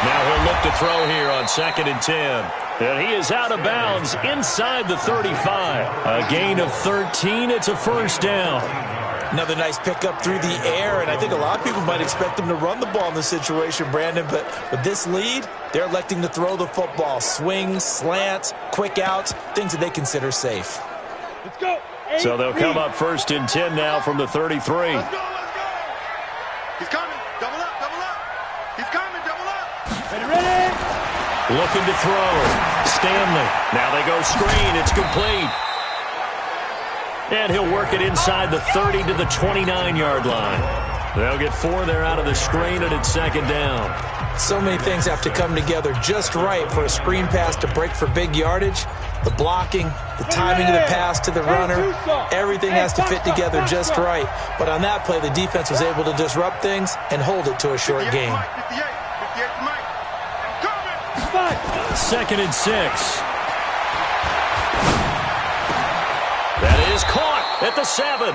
Now he'll look to throw here on 2nd and 10. And he is out of bounds inside the 35. A gain of 13. It's a first down. Another nice pickup through the air, and I think a lot of people might expect them to run the ball in this situation, Brandon, but with this lead, they're electing to throw the football. Swings, slants, quick outs, things that they consider safe. Let's go. So they'll come up 1st and 10 now from the 33. Let's go. He's coming. Double up. He's coming. Double up. Ready? Looking to throw. Stanley. Now they go screen. It's complete. And he'll work it inside the 30 to the 29-yard line. They'll get 4 there out of the screen, and it's second down. So many things have to come together just right for a screen pass to break for big yardage. The blocking, the timing of the pass to the runner, everything has to fit together just right. But on that play, the defense was able to disrupt things and hold it to a short gain. 2nd and 6. That is caught at the 7.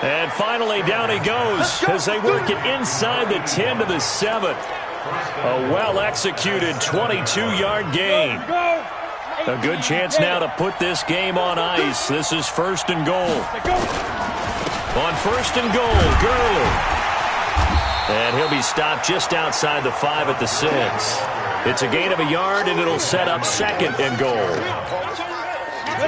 And finally down he goes as they work it inside the 10 to the 7. A well-executed 22-yard gain. A good chance now to put this game on ice. This is 1st and goal. On 1st and goal, Gurley. And he'll be stopped just outside the 5 at the 6. It's a gain of a yard, and it'll set up 2nd and goal.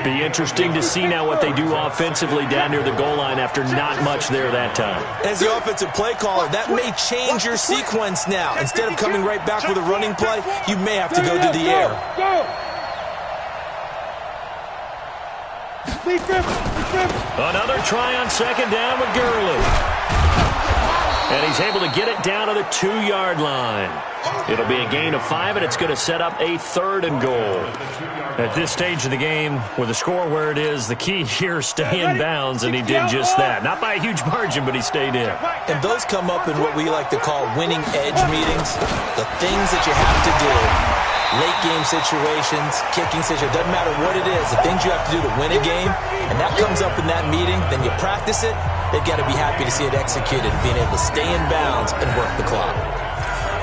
Be interesting to see now what they do offensively down near the goal line after not much there that time. As the offensive play caller, that may change your sequence now. Instead of coming right back with a running play, you may have to go to the air. Another try on 2nd down with Gurley. And he's able to get it down to the 2-yard line. It'll be a gain of 5, and it's going to set up a 3rd and goal. At this stage of the game, with the score where it is, the key here, stay in bounds, and he did just that. Not by a huge margin, but he stayed in. And those come up in what we like to call winning edge meetings. The things that you have to do. Late game situations, kicking situations, doesn't matter what it is, the things you have to do to win a game, and that comes up in that meeting, then you practice it, they've got to be happy to see it executed, being able to stay in bounds and work the clock.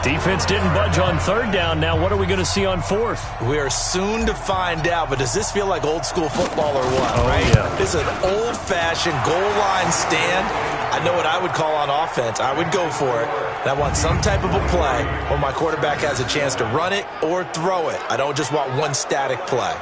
Defense didn't budge on third down. Now what are we going to see on fourth? We are soon to find out, but does this feel like old school football or what, oh, right? Yeah. This is an old-fashioned goal line stand. I know what I would call on offense. I would go for it. And I want some type of a play where my quarterback has a chance to run it or throw it. I don't just want one static play.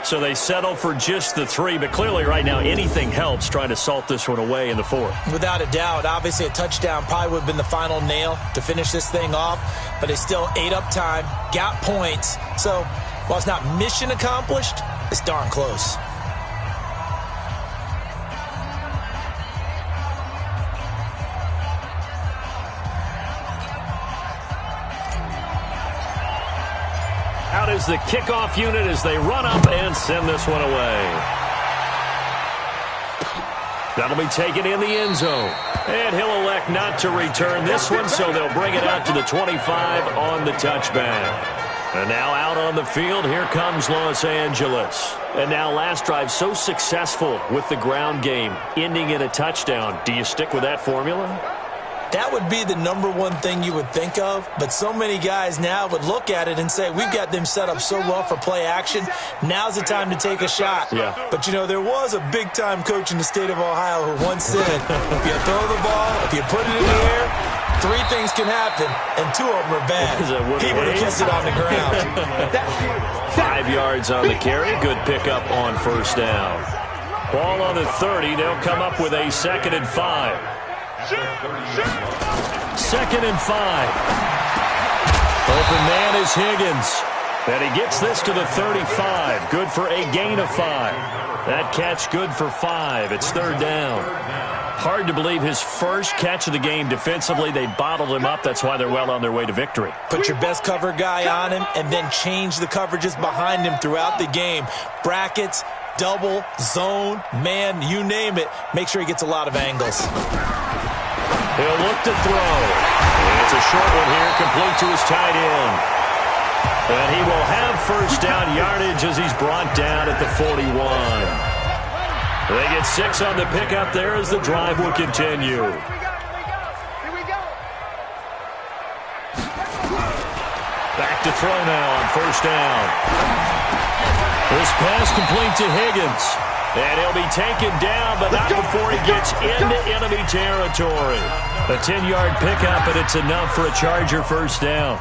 So they settle for just the 3, but clearly right now anything helps trying to salt this one away in the 4th. Without a doubt, obviously a touchdown probably would have been the final nail to finish this thing off, but they still ate up time, got points. So while it's not mission accomplished, it's darn close. Out is the kickoff unit as they run up and send this one away. That'll be taken in the end zone. And he'll elect not to return this one, so they'll bring it out to the 25 on the touchback. And now out on the field, here comes Los Angeles. And now last drive so successful with the ground game, ending in a touchdown. Do you stick with that formula? That would be the number one thing you would think of, but so many guys now would look at it and say, we've got them set up so well for play action, now's the time to take a shot. Yeah. But, you know, there was a big-time coach in the state of Ohio who once said, if you throw the ball, if you put it in the air, 3 things can happen, and 2 of them are bad. He would have kept it on the ground. 5 yards on the carry. Good pickup on first down. Ball on the 30. They'll come up with a 2nd and 5. 2nd and 5. Open man is Higgins. And he gets this to the 35. Good for a gain of 5. That catch good for 5. It's 3rd down. Hard to believe his first catch of the game defensively. They bottled him up. That's why they're well on their way to victory. Put your best cover guy on him and then change the coverages behind him throughout the game. Brackets, double, zone, man, you name it. Make sure he gets a lot of angles. He'll look to throw. It's a short one here, complete to his tight end. And he will have first down yardage as he's brought down at the 41. They get 6 on the pickup there as the drive will continue. Back to throw now on first down. This pass complete to Higgins. And he'll be taken down, but not before he gets into enemy territory. A 10-yard pickup, and it's enough for a Charger first down.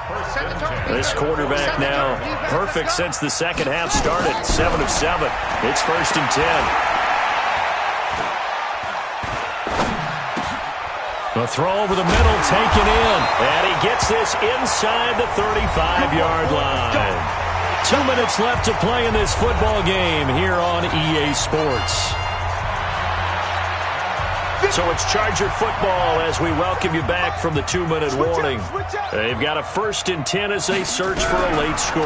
This quarterback now perfect since the second half started. 7 of 7. It's 1st and 10. The throw over the middle taken in. And he gets this inside the 35-yard line. 2 minutes left to play in this football game here on EA Sports. So it's Charger football as we welcome you back from the 2-minute warning. They've got a 1st and 10 as they search for a late score.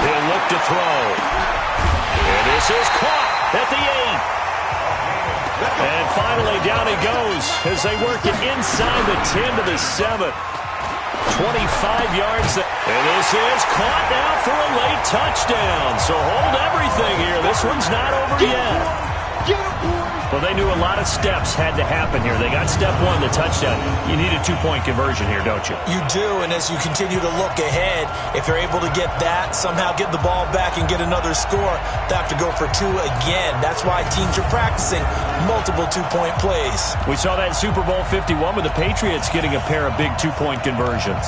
They'll look to throw. And this is caught at the 8. And finally down he goes as they work it inside the 10 to the 7. 25 yards. And this is caught now for a late touchdown. So hold everything here. This one's not over yet. Well, they knew a lot of steps had to happen here. They got step 1, the touchdown. You need a 2-point conversion here, don't you? You do, and as you continue to look ahead, if they're able to get that, somehow get the ball back and get another score, they have to go for 2 again. That's why teams are practicing multiple 2-point plays. We saw that in Super Bowl 51 with the Patriots getting a pair of big 2-point conversions.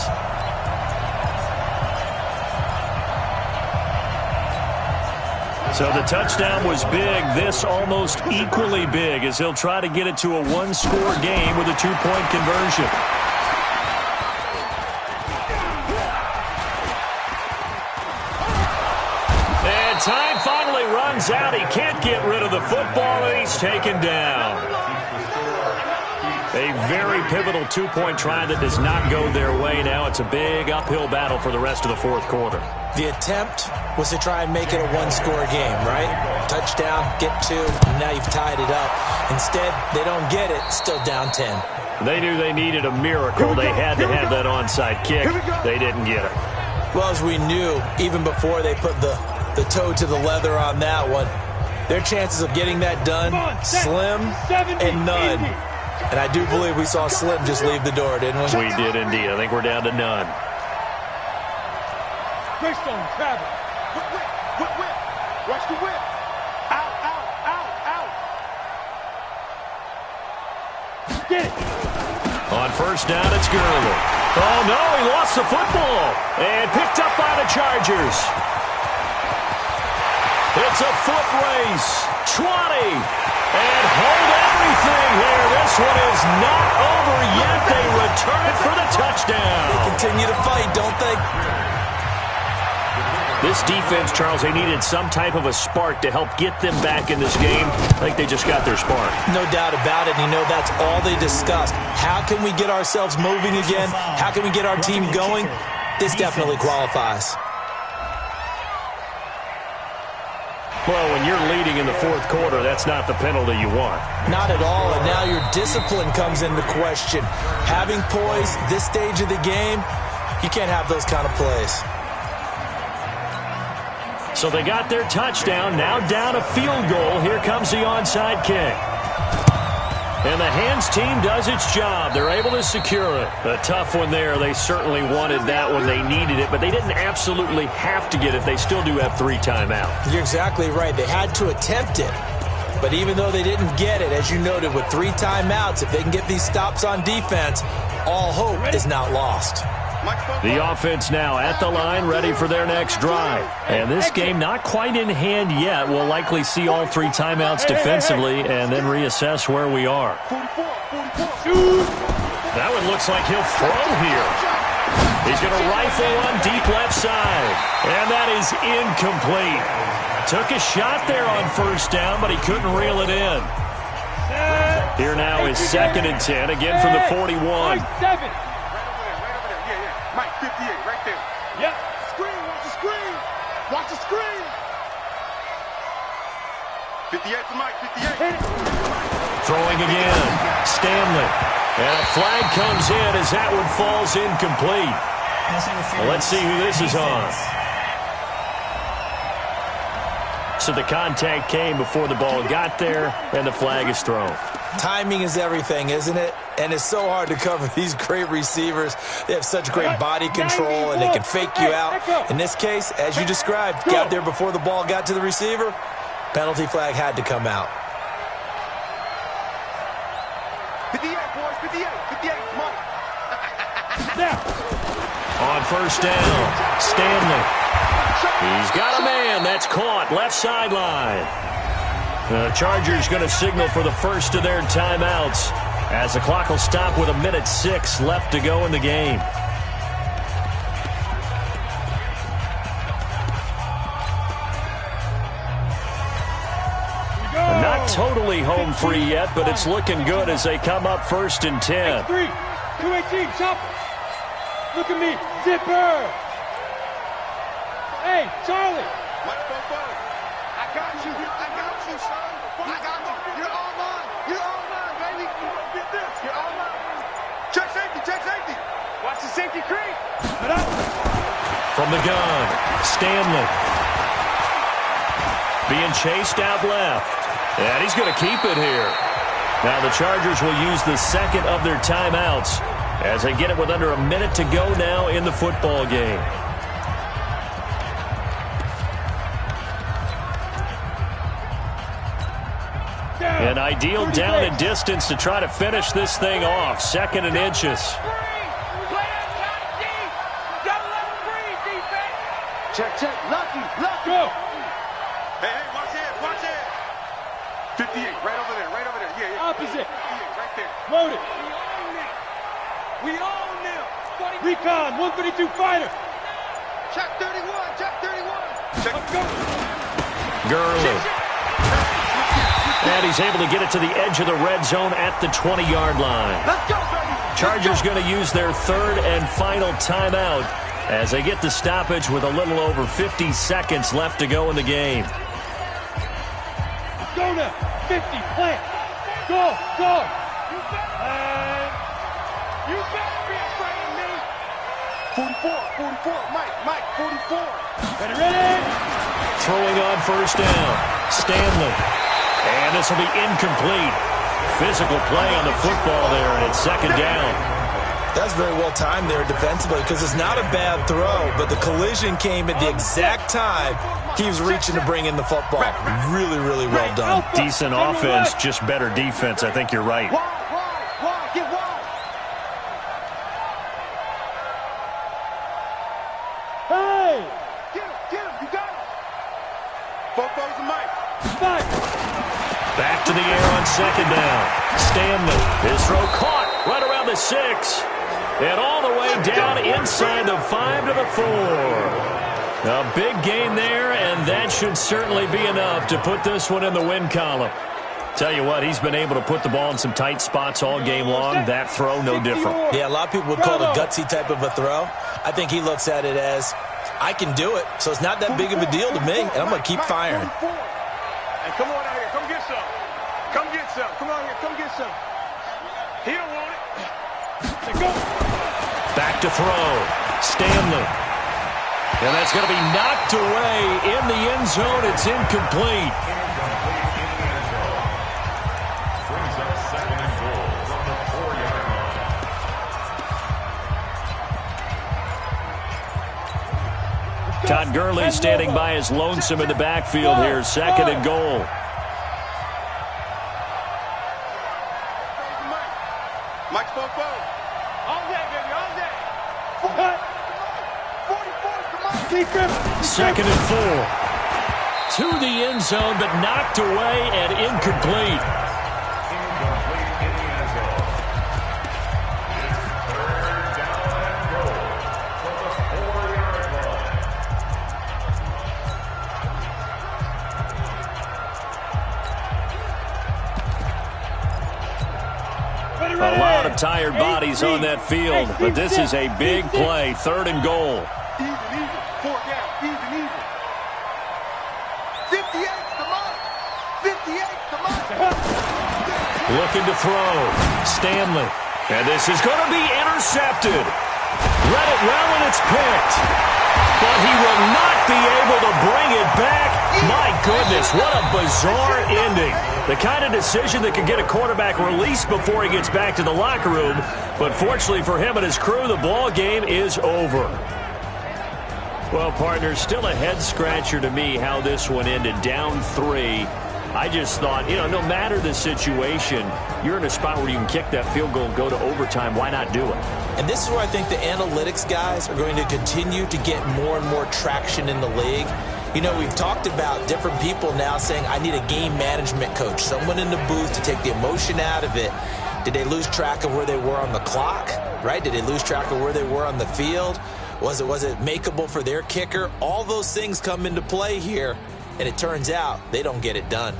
So the touchdown was big. This almost equally big as he'll try to get it to a 1-score game with a 2-point conversion. And time finally runs out. He can't get rid of the football, and he's taken down. A very pivotal 2-point try that does not go their way. Now it's a big uphill battle for the rest of the 4th quarter. The attempt was to try and make it a 1-score game, right? Touchdown, get 2, and now you've tied it up. Instead, they don't get it, still down 10. They knew they needed a miracle. They had to have that onside kick. They didn't get it. Well, as we knew, even before they put the toe to the leather on that one, their chances of getting that done, slim and none. And I do believe we saw Slim just leave the door, didn't we? We did indeed. I think we're down to none. Greystone, travel. Whip. Watch the whip. Out. Get it. On first down, it's Gurley. Oh, no, he lost the football. And picked up by the Chargers. It's a foot race. 20. And hold everything here. This one is not over yet. They return it for the touchdown. They continue to fight, don't they? This defense, Charles, they needed some type of a spark to help get them back in this game. I think they just got their spark. No doubt about it. You know, that's all they discussed. How can we get ourselves moving again? How can we get our team going? This definitely qualifies. Well, when you're leading in the fourth quarter, that's not the penalty you want. Not at all, and now your discipline comes into question. Having poise this stage of the game, you can't have those kind of plays. So they got their touchdown, now down a field goal. Here comes the onside kick. And the hands team does its job. They're able to secure it. A tough one there. They certainly wanted that when they needed it, but they didn't absolutely have to get it. They still do have 3 timeouts. You're exactly right. They had to attempt it. But even though they didn't get it, as you noted, with 3 timeouts, if they can get these stops on defense, all hope is not lost. The offense now at the line, ready for their next drive. And this game not quite in hand yet. We'll likely see all 3 timeouts defensively and then reassess where we are. That one looks like he'll throw here. He's going to rifle one deep left side. And that is incomplete. Took a shot there on first down, but he couldn't reel it in. Here now is 2nd and 10, again from the 41. Mike, 58, right there. Yep. Screen, watch the screen. Watch the screen. 58 to Mike, 58. Throwing again. Stanley. And a flag comes in as that one falls incomplete. Well, let's see who this is on. So the contact came before the ball got there, and the flag is thrown. Timing is everything, isn't it? And it's so hard to cover these great receivers. They have such great body control, and they can fake you out. In this case, as you described, got there before the ball got to the receiver. Penalty flag had to come out. 58, boys, 58, Mike. On first down, Stanley. He's got a man. That's caught. Left sideline. The Chargers going to signal for the first of their timeouts as the clock will stop with 1:06 left to go in the game. Not totally home free yet, but it's looking good as they come up 1st and 10. 3, 218, chopper. Look at me, zipper. Hey, Charlie. Mike, I got you, son. I got you. You're all mine. You're all mine, baby. Get this. You're all mine. Check safety. Watch the safety creep. From the gun, Stanley. Being chased out left. And he's going to keep it here. Now the Chargers will use the 2nd of their timeouts as they get it with under 1 minute to go now in the football game. An ideal down and distance to try to finish this thing off. 2nd and inches. Check. Lucky. Go. Hey, watch it. 58, right over there. Yeah. Opposite. 58, right there. Loaded. We own them. Recon, 132 fighter. Check 31. Check. Let's go. Gurley. And he's able to get it to the edge of the red zone at the 20-yard line. Let's go, baby. Chargers going to use their 3rd and final timeout as they get the stoppage with a little over 50 seconds left to go in the game. Let's go now. 50, plant. Go. You better be afraid of me. 44, Mike, 44. Ready? Throwing on first down, Stanley. And this will be incomplete. physical play on the football there, and it's second down. That's very well timed there defensively because it's not a bad throw, but the collision came at the exact time he was reaching to bring in the football. Really, really well done. Decent offense, just better defense. I think you're right. Wide, get wide. Hey! Get him, you got him. Football's the mic. Back to the air on second down. Stanley, his throw caught right around the 6. And all the way down inside the 5 to the 4. A big gain there, and that should certainly be enough to put this one in the win column. Tell you what, he's been able to put the ball in some tight spots all game long. That throw, no different. Yeah, a lot of people would call it a gutsy type of a throw. I think he looks at it as, I can do it, so it's not that big of a deal to me, and I'm going to keep firing. Hey, come on out here. Come get some. Come get some. Come on here. Come get some. He don't want it. Hey, go. Back to throw. Stanley. And that's going to be knocked away in the end zone. It's incomplete. Brings up second and goal from the 4-yard line. Todd Gurley standing by his lonesome in the backfield here. Second and goal. Mike's 4-4. All day, baby, all day. 44, come on. Second and 4. To the end zone, but knocked away and incomplete. Incomplete in the end zone. It's third down and goal from the 4-yard line. A lot of tired bodies on that field, but this is a big play. Third and goal. Even. 4 down. Even. 58's the mark. 58's the mark. Looking to throw. Stanley. And this is going to be intercepted. Read it well, and it's picked. But he will not be able to bring it back. My goodness, what a bizarre ending. The kind of decision that could get a quarterback released before he gets back to the locker room. But fortunately for him and his crew, the ball game is over. Well, partner, still a head-scratcher to me how this one ended. Down 3. I just thought, no matter the situation, you're in a spot where you can kick that field goal and go to overtime. Why not do it? And this is where I think the analytics guys are going to continue to get more and more traction in the league. We've talked about different people now saying, I need a game management coach, someone in the booth to take the emotion out of it. Did they lose track of where they were on the clock, right? Did they lose track of where they were on the field? Was it makeable for their kicker? All those things come into play here, and it turns out they don't get it done.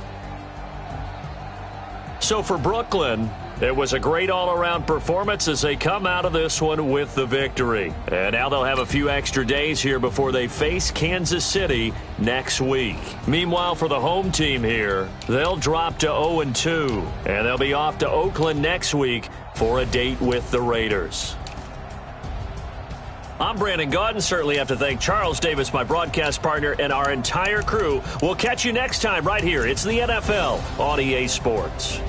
So for Brooklyn, it was a great all-around performance as they come out of this one with the victory. And now they'll have a few extra days here before they face Kansas City next week. Meanwhile, for the home team here, they'll drop to 0-2, and they'll be off to Oakland next week for a date with the Raiders. I'm Brandon Gaudin. Certainly have to thank Charles Davis, my broadcast partner, and our entire crew. We'll catch you next time right here. It's the NFL on EA Sports.